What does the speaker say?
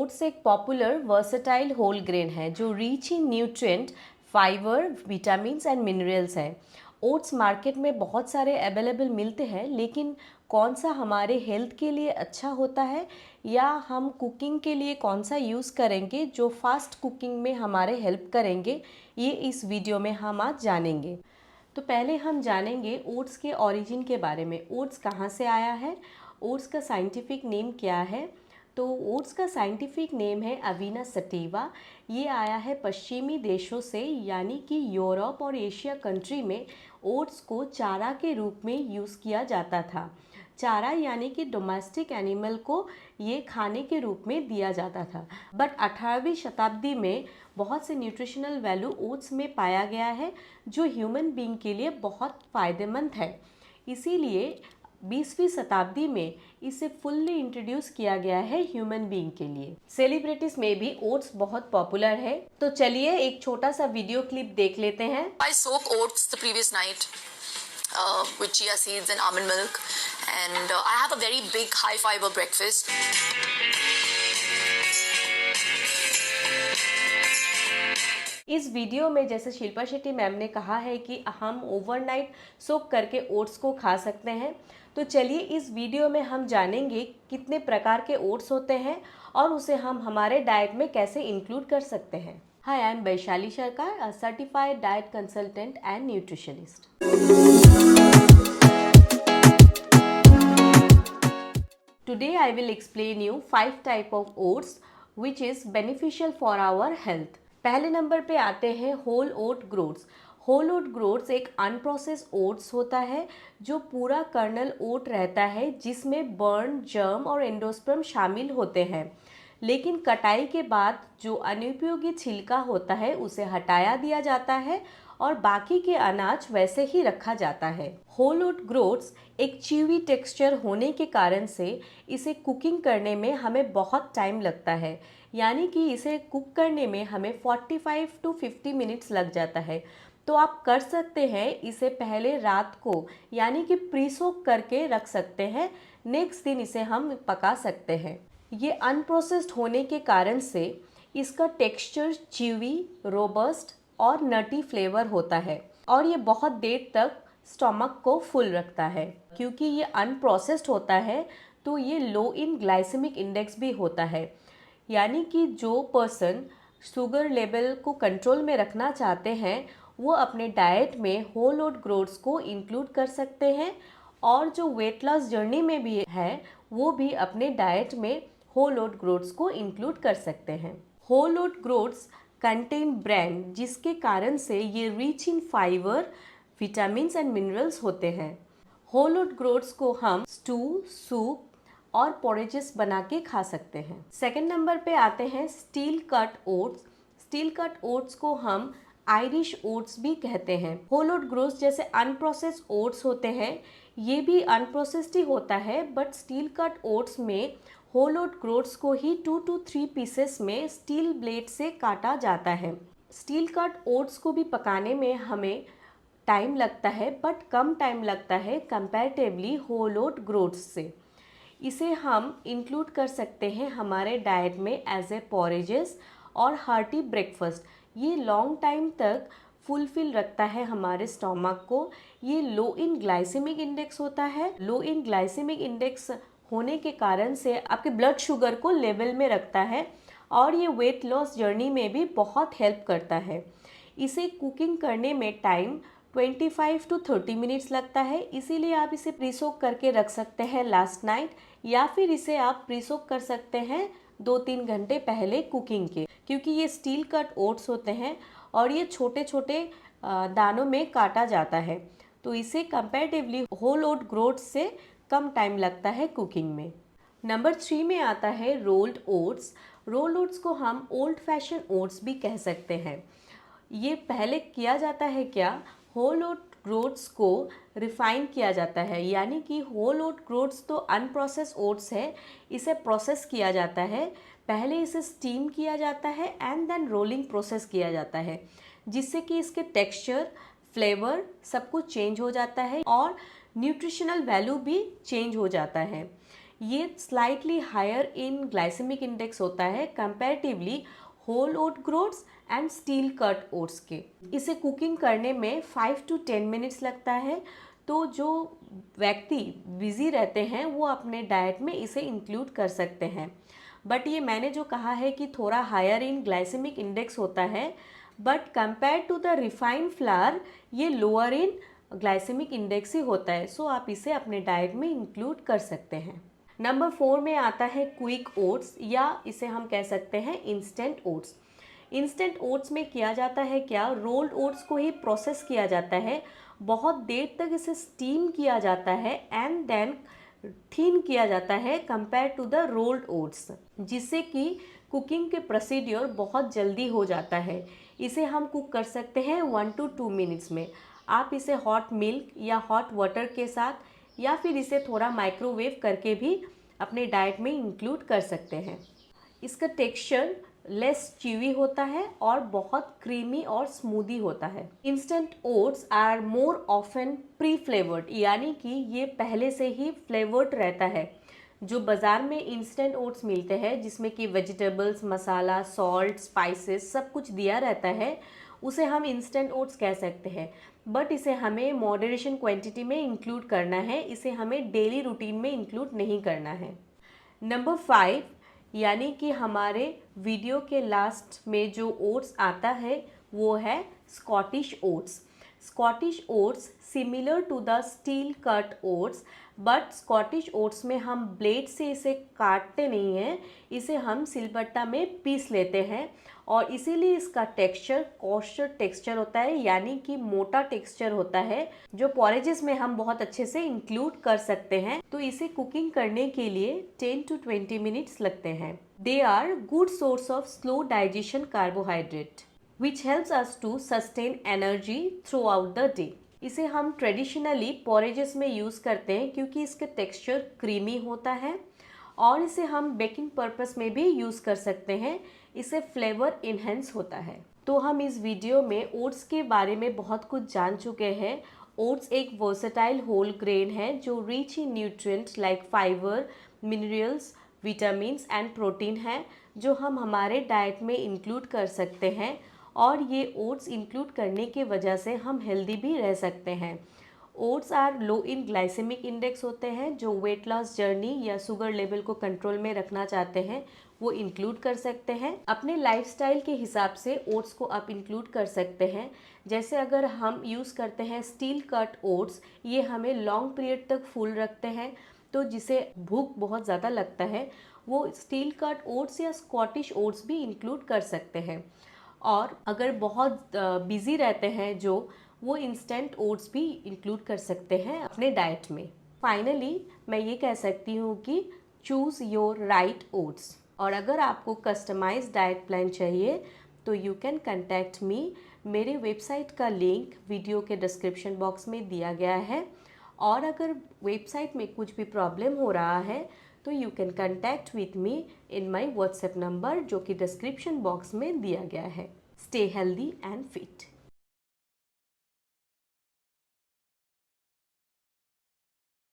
Oats एक popular versatile whole grain है जो rich in nutrient, fibre, vitamins and minerals है। ओट्स मार्केट में बहुत सारे अवेलेबल मिलते हैं, लेकिन कौन सा हमारे हेल्थ के लिए अच्छा होता है या हम कुकिंग के लिए कौन सा यूज़ करेंगे जो फास्ट कुकिंग में हमारे हेल्प करेंगे, ये इस वीडियो में हम आज जानेंगे। तो पहले हम जानेंगे ओट्स के ओरिजिन के बारे में। ओट्स कहाँ से आया है, ओट्स का साइंटिफिक नेम क्या है। तो ओट्स का साइंटिफिक नेम है अवीना सटिवा। ये आया है पश्चिमी देशों से, यानी कि यूरोप और एशिया कंट्री में ओट्स को चारा के रूप में यूज़ किया जाता था। चारा यानी कि डोमेस्टिक एनिमल को ये खाने के रूप में दिया जाता था। बट 18वीं शताब्दी में बहुत से न्यूट्रिशनल वैल्यू ओट्स में पाया गया है जो ह्यूमन बीइंग के लिए बहुत फ़ायदेमंद है। इसीलिए 20वीं शताब्दी में इसे फुल्ली इंट्रोड्यूस किया गया है ह्यूमन बीइंग के लिए। सेलिब्रिटीज में भी ओट्स बहुत पॉपुलर है। तो चलिए एक छोटा सा वीडियो क्लिप देख लेते हैं। I soak oats the previous night with chia seeds and almond milk, and I have a very big high fiber breakfast. इस वीडियो में जैसे शिल्पा शेट्टी मैम ने कहा है कि हम ओवरनाइट सोक करके ओट्स को खा सकते हैं, तो चलिए इस वीडियो में हम जानेंगे कितने प्रकार के ओट्स होते हैं और उसे हम हमारे डाइट में कैसे इंक्लूड कर सकते हैं। हाय, आई एम वैशाली सरकार, a certified diet consultant and nutritionist. Today I will explain you 5 type of oats which is beneficial for our health. पहले नंबर पे आते हैं होल ओट ग्रोट्स। होल ओट ग्रोट्स एक अनप्रोसेस ओट्स होता है जो पूरा कर्नल ओट रहता है, जिसमें बर्न, जर्म और एंडोस्पर्म शामिल होते हैं। लेकिन कटाई के बाद जो अनुपयोगी छिलका होता है उसे हटाया दिया जाता है और बाकी के अनाज वैसे ही रखा जाता है। होल ओट ग्रोट्स एक च्यूवी टेक्सचर होने के कारण से इसे कुकिंग करने में हमें बहुत टाइम लगता है, यानी कि इसे कुक करने में हमें 45 टू 50 मिनट्स लग जाता है। तो आप कर सकते हैं, इसे पहले रात को यानी कि प्री सोक करके रख सकते हैं, नेक्स्ट दिन इसे हम पका सकते हैं। ये अनप्रोसेस्ड होने के कारण से इसका टेक्सचर च्यूवी, रोबस्ट और नटी फ्लेवर होता है और ये बहुत देर तक स्टमक को फुल रखता है। क्योंकि ये अनप्रोसेस्ड होता है तो ये लो इन ग्लाइसेमिक इंडेक्स भी होता है, यानी कि जो पर्सन शुगर लेवल को कंट्रोल में रखना चाहते हैं वो अपने डाइट में होल ओट ग्रोट्स को इंक्लूड कर सकते हैं, और जो वेट लॉस जर्नी में भी है वो भी अपने डाइट में होल ओट ग्रोट्स को इंक्लूड कर सकते हैं। होल ओट ग्रोट्स कंटेन ब्रैन, जिसके कारण से ये rich in fibre, vitamins and minerals होते हैं। होल ओट ग्रोट्स को हम स्टू, सूप और पोरेजेस बना के खा सकते हैं। सेकंड नंबर पे आते हैं steel cut oats. Steel cut oats को हम आयरिश ओट्स भी कहते हैं। होल ओट ग्रोट्स जैसे अनप्रोसेस्ड ओट्स होते हैं, ये भी अनप्रोसेस्ड ही होता है, बट स्टील कट ओट्स में होल ओट ग्रोट्स को ही 2 to 3 पीसेस में स्टील ब्लेड से काटा जाता है। स्टील कट ओट्स को भी पकाने में हमें टाइम लगता है, बट कम टाइम लगता है कंपैरेटिवली होल ओट ग्रोट्स से। इसे हम इंक्लूड कर सकते हैं हमारे डाइट में एज ए पोरेजेस और हार्टी ब्रेकफास्ट। ये लॉन्ग टाइम तक फुलफिल रखता है हमारे स्टमक को। ये लो इन ग्लाइसेमिक इंडेक्स होता है। लो इन ग्लाइसेमिक इंडेक्स होने के कारण से आपके ब्लड शुगर को लेवल में रखता है और ये वेट लॉस जर्नी में भी बहुत हेल्प करता है। इसे कुकिंग करने में टाइम 25 टू 30 मिनट्स लगता है, इसीलिए आप इसे प्रीसोक करके रख सकते हैं लास्ट नाइट, या फिर इसे आप प्रीसोक कर सकते हैं 2-3 घंटे पहले कुकिंग के। क्योंकि ये स्टील कट ओट्स होते हैं और ये छोटे छोटे दानों में काटा जाता है, तो इसे कंपैरेटिवली होल ओट ग्रोट्स से कम टाइम लगता है कुकिंग में। नंबर 3 में आता है रोल्ड ओट्स। रोल्ड ओट्स को हम ओल्ड फैशन ओट्स भी कह सकते हैं। ये पहले किया जाता है क्या, होल ओट ग्रोट्स को रिफाइन किया जाता है, यानी कि होल ओट ग्रोट्स तो अनप्रोसेस ओट्स है, इसे प्रोसेस किया जाता है। पहले इसे स्टीम किया जाता है एंड देन रोलिंग प्रोसेस किया जाता है, जिससे कि इसके टेक्सचर, फ्लेवर सब कुछ चेंज हो जाता है और न्यूट्रिशनल वैल्यू भी चेंज हो जाता है। ये slightly higher in glycaemic index होता है comparatively whole oat groats and steel cut oats के। इसे कुकिंग करने में 5 to 10 मिनट्स लगता है, तो जो व्यक्ति बिजी रहते हैं वो अपने डाइट में इसे इंक्लूड कर सकते हैं। बट ये मैंने जो कहा है कि थोड़ा हायर इन ग्लाइसेमिक इंडेक्स होता है, but compare to the refined flour ये लोअर इन ग्लाइसेमिक इंडेक्स ही होता है, सो आप इसे अपने डाइट में इंक्लूड कर सकते हैं। नंबर 4 में आता है क्विक ओट्स, या इसे हम कह सकते हैं इंस्टेंट ओट्स। इंस्टेंट ओट्स में किया जाता है क्या, रोल्ड ओट्स को ही प्रोसेस किया जाता है, बहुत देर तक इसे स्टीम किया जाता है एंड देन थिन किया जाता है compare to the rolled oats, जिससे कि कुकिंग के प्रोसीड्योर बहुत जल्दी हो जाता है। इसे हम कुक कर सकते हैं 1 to 2 मिनट्स में। आप इसे हॉट मिल्क या हॉट वाटर के साथ या फिर इसे थोड़ा माइक्रोवेव करके भी अपने डाइट में इंक्लूड कर सकते हैं। इसका टेक्सचर लेस च्यूवी होता है और बहुत क्रीमी और स्मूदी होता है। Instant oats are more often pre flavoured, यानी कि ये पहले से ही फ्लेवर्ड रहता है। जो बाज़ार में इंस्टेंट ओट्स मिलते हैं जिसमें कि वेजिटेबल्स, मसाला, सॉल्ट, स्पाइसेस सब कुछ दिया रहता है, उसे हम इंस्टेंट ओट्स कह सकते हैं। बट इसे हमें मॉडरेशन क्वांटिटी में इंक्लूड करना है, इसे हमें डेली रूटीन में इंक्लूड नहीं करना है। नंबर 5, यानी कि हमारे वीडियो के लास्ट में जो ओट्स आता है वो है Scottish oats. Scottish oats similar to the steel cut oats, but Scottish oats में हम ब्लेड से इसे काटते नहीं हैं, इसे हम सिलबट्टा में पीस लेते हैं और इसीलिए इसका टेक्सचर कॉस्टर टेक्सचर होता है, यानी कि मोटा टेक्सचर होता है, जो पॉरेजेस में हम बहुत अच्छे से इंक्लूड कर सकते हैं। तो इसे कुकिंग करने के लिए 10 to 20 मिनट्स लगते हैं। They are good source of slow digestion carbohydrate which helps us to sustain energy throughout the day. इसे हम ट्रेडिशनली पॉरेजेस में यूज़ करते हैं क्योंकि इसका टेक्सचर क्रीमी होता है और इसे हम बेकिंग पर्पस में भी यूज़ कर सकते हैं, इससे फ्लेवर इन्हेंस होता है। तो हम इस वीडियो में ओट्स के बारे में बहुत कुछ जान चुके हैं। ओट्स एक वर्सेटाइल होल ग्रेन है जो rich in nutrients like fibre, minerals, vitamins and protein है, जो हम हमारे डाइट में इंक्लूड कर सकते हैं और ये ओट्स इंक्लूड करने की वजह से हम हेल्दी भी रह सकते हैं। Oats are low in glycaemic index होते हैं, जो वेट लॉस जर्नी या शुगर लेवल को कंट्रोल में रखना चाहते हैं वो इंक्लूड कर सकते हैं। अपने लाइफस्टाइल के हिसाब से ओट्स को आप इंक्लूड कर सकते हैं। जैसे अगर हम यूज़ करते हैं स्टील कट ओट्स, ये हमें लॉन्ग पीरियड तक फुल रखते हैं, तो जिसे भूख बहुत ज़्यादा लगता है वो स्टील कट ओट्स या स्कॉटिश ओट्स भी इंक्लूड कर सकते हैं। और अगर बहुत बिज़ी रहते हैं जो, वो इंस्टेंट ओट्स भी इंक्लूड कर सकते हैं अपने डाइट में। फाइनली मैं ये कह सकती हूँ कि चूज़ योर राइट ओट्स। और अगर आपको कस्टमाइज्ड डाइट प्लान चाहिए तो यू कैन कंटैक्ट मी। मेरे वेबसाइट का लिंक वीडियो के डिस्क्रिप्शन बॉक्स में दिया गया है। और अगर वेबसाइट में कुछ भी प्रॉब्लम हो रहा है तो you can contact with me in my WhatsApp number, जो कि डिस्क्रिप्शन बॉक्स में दिया गया है। Stay healthy and fit.